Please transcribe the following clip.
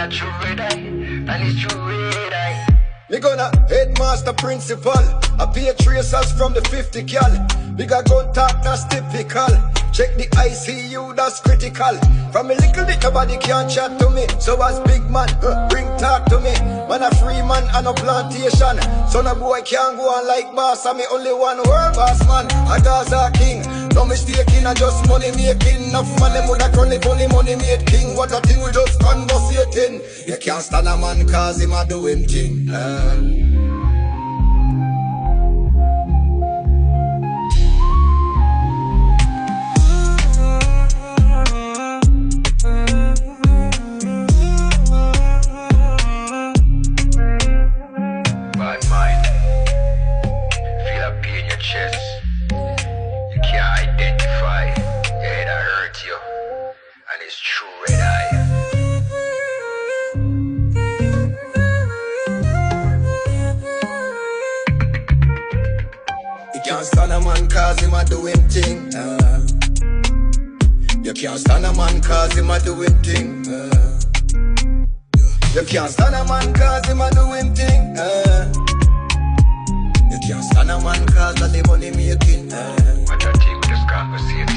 a true red eye, and it's true red eye. Me gonna headmaster principal. I pay tracers from the 50 cal. Bigger gun talk, that's typical. Check the ICU, that's critical. From a little bit, nobody can chat to me. So as big man, bring talk to me. Man a free man and a plantation. Son a boy can't go on like boss. And me only one word boss man, a Gaza king. No mistaking, I just money making. Enough man, them woulda turn it only money made king. What a thing we just conversating. You can't stand a man cause him a do him thing. Bad mind, feel a pain in your chest. You can't identify, your head a hurt you, and it's true red eye. You can't stand a man cause him a do him thing. You can't stand a man cause him a do him thing. You can't stand a man cause him a do him thing. You can't stand a man cause of the money making. What a thing we just conversate